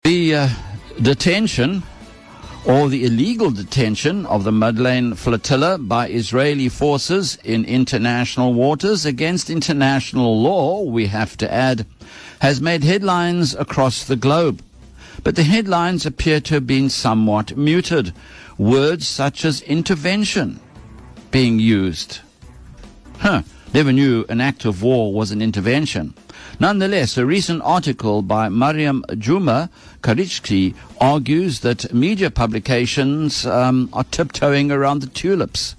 The detention or the illegal detention of the Madleen Flotilla by Israeli forces in international waters against international law, we have to add, has made headlines across the globe. But the headlines appear to have been somewhat muted. Words such as intervention being used. Never knew an act of war was an intervention. Nonetheless, a recent article by Mariam Jooma argues that media publications are tiptoeing around the tulips.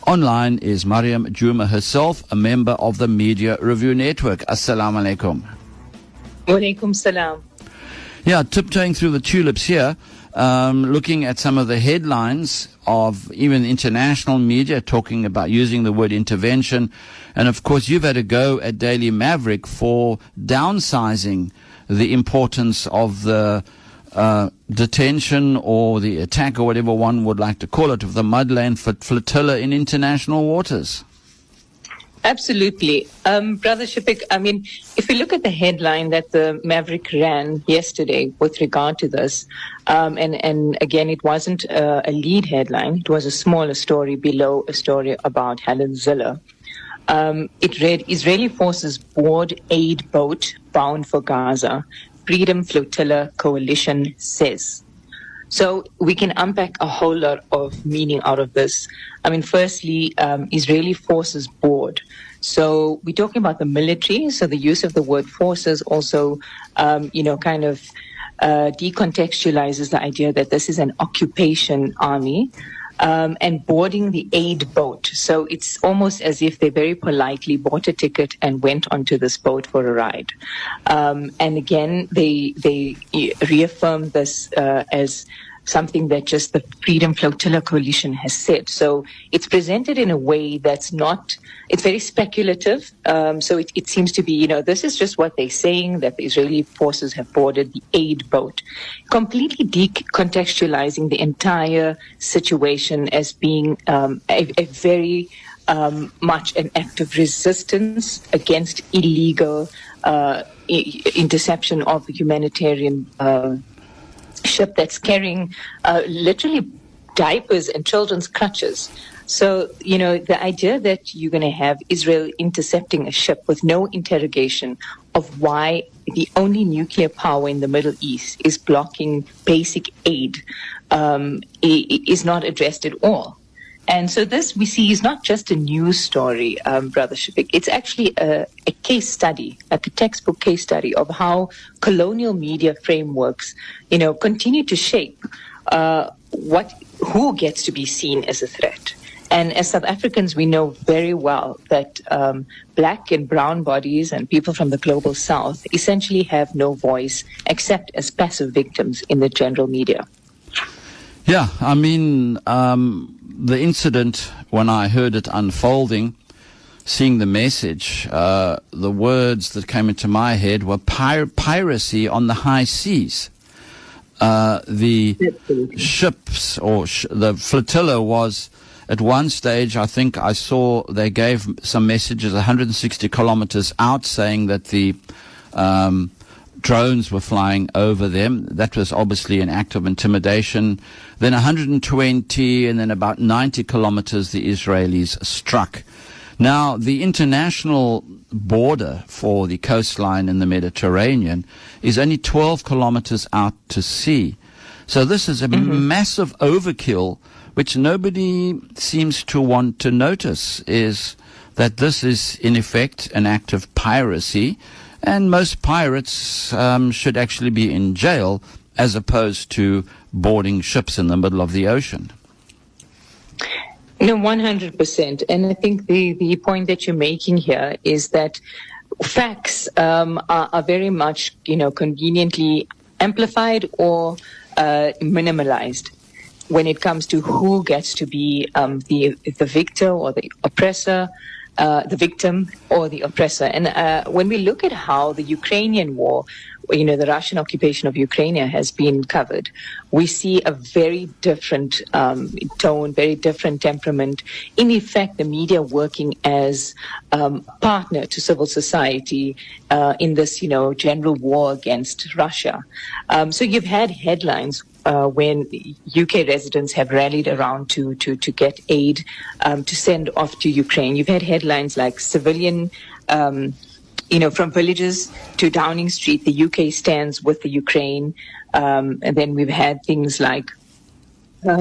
Online is Mariam Jooma herself, a member of the Media Review Network. Assalamu alaikum. Wa alaikum salam. Yeah, tiptoeing through the tulips here, looking at some of the headlines of even international media talking about using the word intervention. And of course, you've had a go at Daily Maverick for downsizing the importance of the detention or the attack or whatever one would like to call it of the Madleen Flotilla in international waters. Absolutely. Brother Shafik, I mean, if we look at the headline that the Maverick ran yesterday with regard to this, and again, it wasn't a lead headline. It was a smaller story below a story about Helen Ziller. It read, Israeli forces board aid boat bound for Gaza. Freedom Flotilla Coalition says. So we can unpack a whole lot of meaning out of this. I mean, firstly, Israeli forces board. So we're talking about the military. So the use of the word forces also, kind of decontextualizes the idea that this is an occupation army. And boarding the aid boat. So it's almost as if they very politely bought a ticket and went onto this boat for a ride. And again, they reaffirmed this as something that just the Freedom Flotilla Coalition has said. So it's presented in a way that's not, it's very speculative. So it seems to be, this is just what they're saying, that the Israeli forces have boarded the aid boat, completely decontextualizing the entire situation as being a very much an act of resistance against illegal interception of the humanitarian ship that's carrying literally diapers and children's crutches. So, the idea that you're going to have Israel intercepting a ship with no interrogation of why the only nuclear power in the Middle East is blocking basic aid is not addressed at all. And so this we see is not just a news story, Brother Shafik. It's actually a case study, like a textbook case study of how colonial media frameworks, continue to shape who gets to be seen as a threat. And as South Africans, we know very well that black and brown bodies and people from the global South essentially have no voice except as passive victims in the general media. Yeah, I mean, the incident, when I heard it unfolding, seeing the message, the words that came into my head were piracy on the high seas. The ships or the flotilla was, at one stage, I think I saw they gave some messages 160 kilometers out saying that the drones were flying over them. That was obviously an act of intimidation. Then 120 and then about 90 kilometers the Israelis struck. Now, the international border for the coastline in the Mediterranean is only 12 kilometers out to sea. So this is a massive overkill, which nobody seems to want to notice, is that this is in effect an act of piracy. And most pirates should actually be in jail as opposed to boarding ships in the middle of the ocean. 100%. And I think the point that you're making here is that facts are very much, conveniently amplified or minimalized when it comes to who gets to be the victor or the oppressor, the victim or the oppressor. And when we look at how the Ukrainian war the Russian occupation of Ukraine has been covered, we see a very different tone, very different temperament. In effect, the media working as partner to civil society in this, general war against Russia. So you've had headlines when UK residents have rallied around to get aid to send off to Ukraine. You've had headlines like civilian, from villages to Downing Street, the UK stands with the Ukraine. And then we've had things like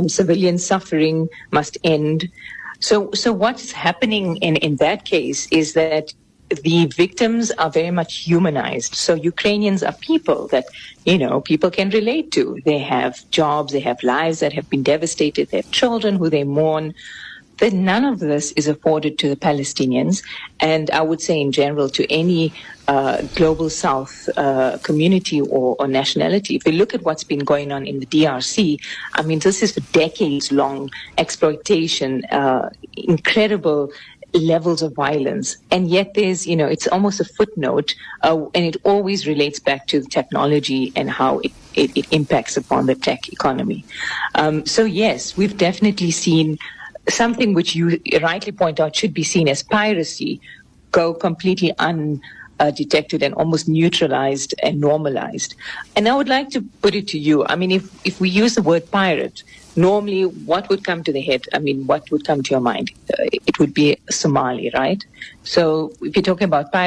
civilian suffering must end. So what's happening in that case is that the victims are very much humanized. So Ukrainians are people that, people can relate to. They have jobs, they have lives that have been devastated, they have children who they mourn. But none of this is afforded to the Palestinians, and I would say in general to any global South community or nationality. If we look at what's been going on in the DRC, I mean, this is decades-long exploitation, incredible levels of violence, and yet there's, it's almost a footnote, and it always relates back to the technology and how it impacts upon the tech economy. So yes, we've definitely seen something which you rightly point out should be seen as piracy go completely undetected and almost neutralized and normalized. And I would like to put it to you, I mean, if we use the word pirate, normally what would come to the head? I mean, what would come to your mind? It would be Somali, right? So if you're talking about piracy,